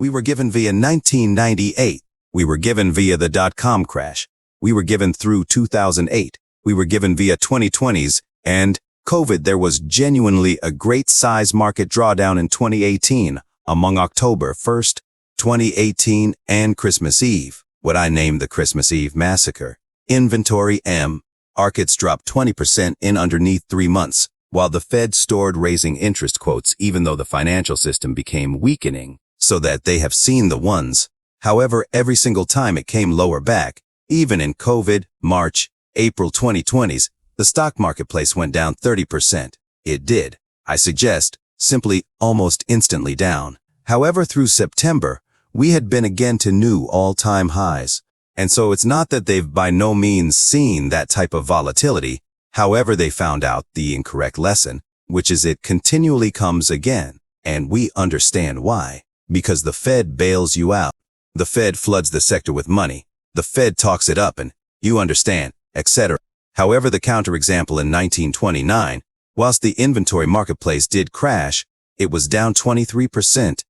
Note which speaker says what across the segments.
Speaker 1: We were given via 1998. We were given via the dot-com crash. We were given through 2008. We were given via 2020s and COVID. There was genuinely a great size market drawdown in 2018 among October 1st, 2018 and Christmas Eve, what I named the Christmas Eve massacre. Inventory markets dropped 20% in underneath 3 months, while the Fed stored raising interest quotes even though the financial system became weakening, so that they have seen the ones. However, every single time it came lower back, even in COVID, March, April 2020s, the stock marketplace went down 30%. It did, I suggest, simply almost instantly down. However, through September, we had been again to new all-time highs. And so it's not that they've by no means seen that type of volatility. However, they found out the incorrect lesson, which is it continually comes again. And we understand why. Because the Fed bails you out. The Fed floods the sector with money. The Fed talks it up and, you understand, etc. However, the counterexample in 1929, whilst the inventory marketplace did crash, it was down 23%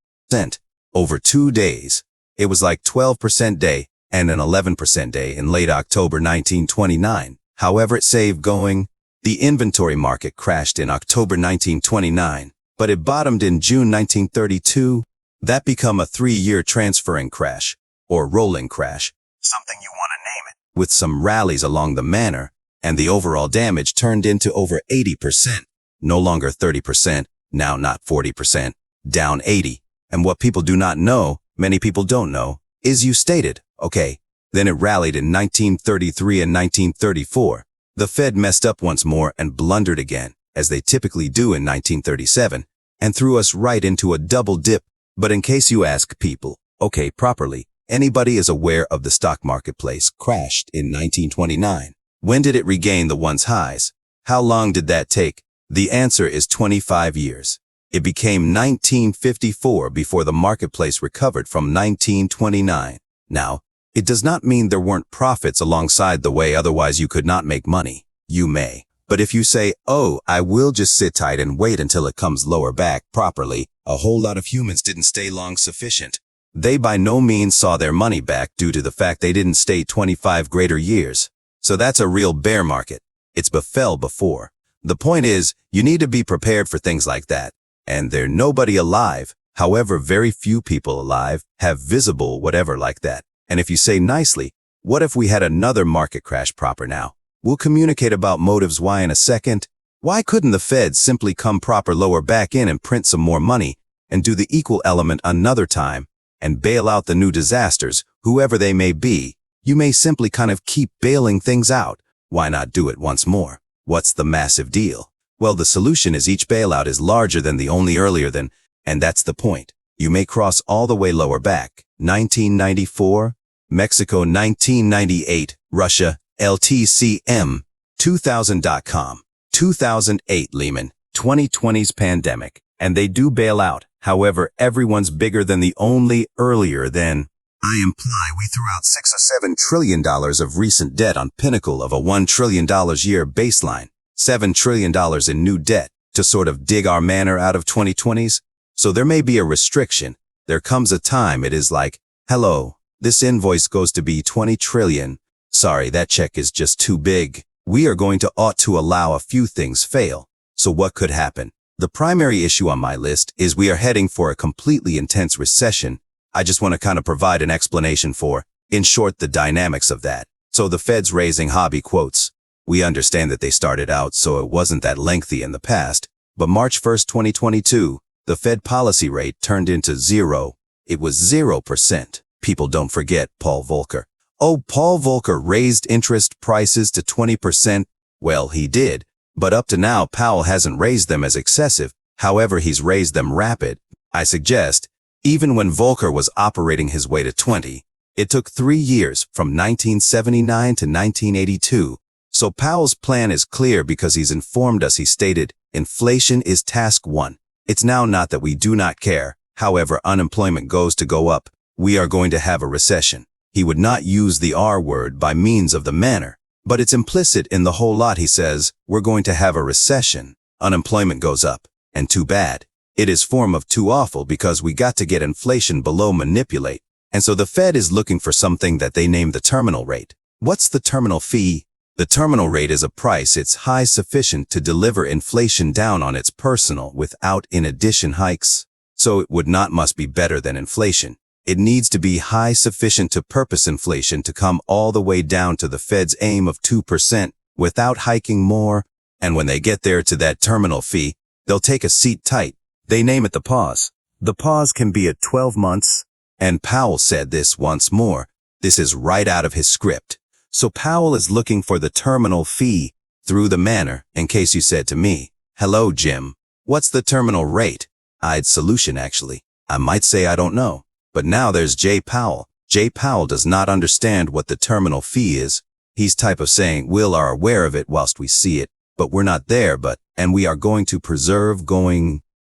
Speaker 1: over 2 days. It was like 12% day and an 11% day in late October 1929. However, it saved going. The inventory market crashed in October 1929, but it bottomed in June 1932. That became a 3-year transferring crash, or rolling crash, something you want to name it, with some rallies along the manner, and the overall damage turned into over 80%, no longer 30%, now not 40%, down 80. And what people do not know, many people don't know, is you stated, okay, then it rallied in 1933 and 1934. The Fed messed up once more and blundered again, as they typically do in 1937, and threw us right into a double dip. But in case you ask people, okay, properly, anybody is aware of the stock marketplace crashed in 1929. When did it regain the once highs? How long did that take? The answer is 25 years. It became 1954 before the marketplace recovered from 1929. Now, it does not mean there weren't profits alongside the way, otherwise you could not make money. You may. But if you say, oh, I will just sit tight and wait until it comes lower back properly, a whole lot of humans didn't stay long sufficient. They by no means saw their money back due to the fact they didn't stay 25 greater years. So that's a real bear market. It's befell before. The point is, you need to be prepared for things like that. And there's nobody alive, however very few people alive, have visible whatever like that. And if you say nicely, what if we had another market crash proper now? We'll communicate about motives why in a second. Why couldn't the Fed simply come proper lower back in and print some more money and do the equal element another time and bail out the new disasters, whoever they may be? You may simply kind of keep bailing things out. Why not do it once more? What's the massive deal? Well, the solution is each bailout is larger than the only earlier than, and that's the point. You may cross all the way lower back. 1994, Mexico 1998, Russia, LTCM, 2000.com, 2008 Lehman, 2020's pandemic, and they do bail out. However, everyone's bigger than the only earlier than. I imply we threw out $6 or $7 trillion of recent debt on pinnacle of a $1 trillion year baseline, $7 trillion in new debt to sort of dig our manner out of 2020s. So there may be a restriction. There comes a time it is like, hello, this invoice goes to be 20 trillion. Sorry, that check is just too big. We are going to ought to allow a few things fail. So what could happen? The primary issue on my list is we are heading for a completely intense recession. I just want to kind of provide an explanation for, in short, the dynamics of that. So the Fed's raising hobby quotes. We understand that they started out so it wasn't that lengthy in the past, but March 1st, 2022, the Fed policy rate turned into zero. It was 0%. People don't forget Paul Volcker. Oh, Paul Volcker raised interest prices to 20%. Well, he did. But up to now, Powell hasn't raised them as excessive. However, he's raised them rapid. I suggest, even when Volcker was operating his way to 20, it took 3 years from 1979 to 1982. So Powell's plan is clear because he's informed us. He stated, inflation is task one. It's now not that we do not care. However, unemployment goes to go up. We are going to have a recession. He would not use the R word by means of the manner, but it's implicit in the whole lot. He says, we're going to have a recession. Unemployment goes up. And too bad. It is form of too awful because we got to get inflation below manipulate. And so the Fed is looking for something that they name the terminal rate. What's the terminal fee? The terminal rate is a price it's high sufficient to deliver inflation down on its personal without in addition hikes. So it must be better than inflation. It needs to be high sufficient to purpose inflation to come all the way down to the Fed's aim of 2% without hiking more. And when they get there to that terminal fee, they'll take a seat tight. They name it the pause. The pause can be at 12 months. And Powell said this once more. This is right out of his script. So Powell is looking for the terminal fee through the manner, in case you said to me, "Hello, Jim. What's the terminal rate?" I'd solution actually. I might say I don't know. But now there's Jay Powell. Jay Powell does not understand what the terminal fee is. He's type of saying we'll are aware of it whilst we see it, but we're not there and we are going to preserve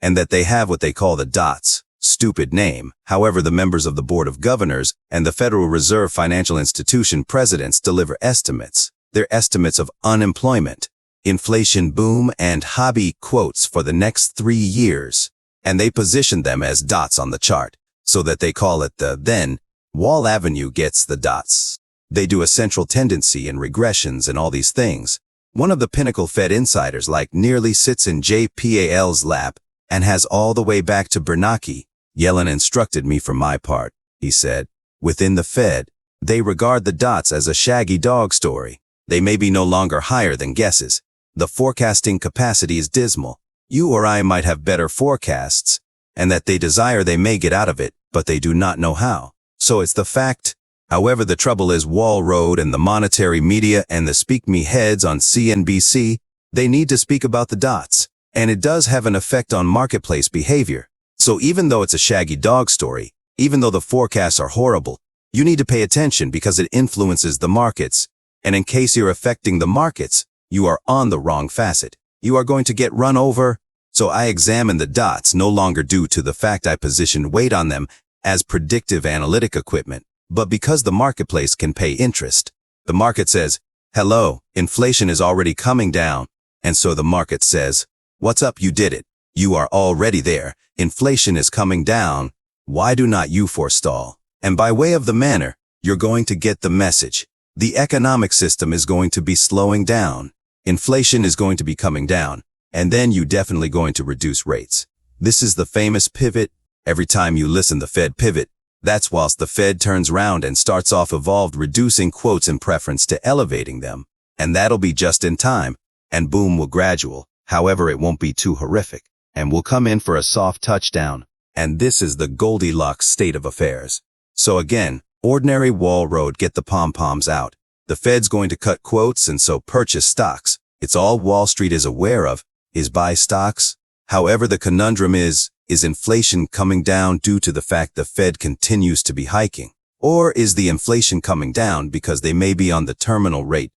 Speaker 1: and that they have what they call the dots. Stupid name. However, the members of the Board of Governors and the Federal Reserve Financial Institution presidents deliver estimates. They're estimates of unemployment, inflation boom, and hobby quotes for the next 3 years. And they position them as dots on the chart, so that they call it then Wall Avenue gets the dots. They do a central tendency and regressions and all these things. One of the pinnacle Fed insiders nearly sits in JPAL's lap and has all the way back to Bernanke. Yellen instructed me for my part, he said. Within the Fed, they regard the dots as a shaggy dog story. They may be no longer higher than guesses. The forecasting capacity is dismal. You or I might have better forecasts, and that they desire they may get out of it, but they do not know how. So it's the fact. However, the trouble is Wall Road and the monetary media and the speak me heads on CNBC, they need to speak about the dots, and it does have an effect on marketplace behavior. So even though it's a shaggy dog story, even though the forecasts are horrible, you need to pay attention because it influences the markets. And in case you're affecting the markets, you are on the wrong facet. You are going to get run over. So I examine the dots no longer due to the fact I positioned weight on them as predictive analytic equipment, but because the marketplace can pay interest. The market says, "Hello, inflation is already coming down." And so the market says, "What's up? You did it. You are already there. Inflation is coming down. Why do not you forestall?" And by way of the manner, you're going to get the message. The economic system is going to be slowing down. Inflation is going to be coming down. And then you definitely going to reduce rates. This is the famous pivot. Every time you listen the Fed pivot, that's whilst the Fed turns round and starts off evolved reducing quotes in preference to elevating them. And that'll be just in time. And boom will gradual. However, it won't be too horrific. And we'll come in for a soft touchdown. And this is the Goldilocks state of affairs. So again, ordinary Wall Road get the pom-poms out. The Fed's going to cut quotes and so purchase stocks. It's all Wall Street is aware of, is buy stocks. However, the conundrum is inflation coming down due to the fact the Fed continues to be hiking? Or is the inflation coming down because they may be on the terminal rate?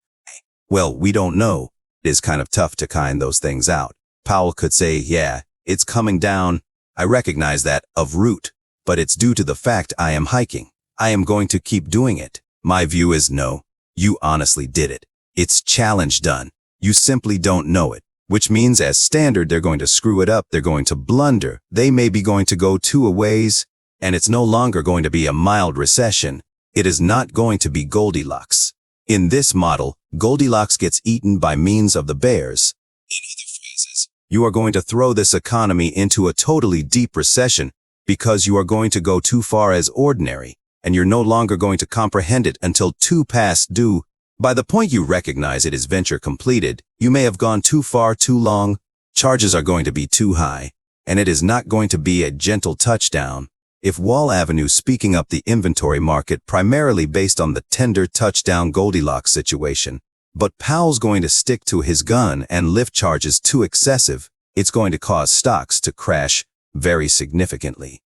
Speaker 1: Well, we don't know. It is kind of tough to kind those things out. Powell could say, yeah, it's coming down. I recognize that, of root, but it's due to the fact I am hiking. I am going to keep doing it. My view is no, you honestly did it. It's challenge done. You simply don't know it, which means as standard, they're going to screw it up. They're going to blunder. They may be going to go two ways, and it's no longer going to be a mild recession. It is not going to be Goldilocks. In this model, Goldilocks gets eaten by means of the bears. In other phrases, you are going to throw this economy into a totally deep recession because you are going to go too far as ordinary, and you're no longer going to comprehend it until too past due. By the point you recognize it is venture completed, you may have gone too far too long. Charges are going to be too high, and it is not going to be a gentle touchdown. If Wall Avenue speaking up the inventory market primarily based on the tender touchdown Goldilocks situation, but Powell's going to stick to his gun and lift charges too excessive, it's going to cause stocks to crash very significantly.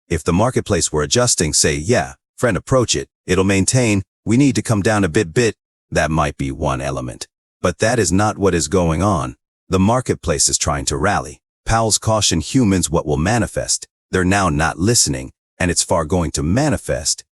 Speaker 1: If the marketplace were adjusting, say, yeah, friend, approach it, it'll maintain, we need to come down a bit, that might be one element. But that is not what is going on. The marketplace is trying to rally. Powell's caution humans what will manifest. They're now not listening, and it's far going to manifest.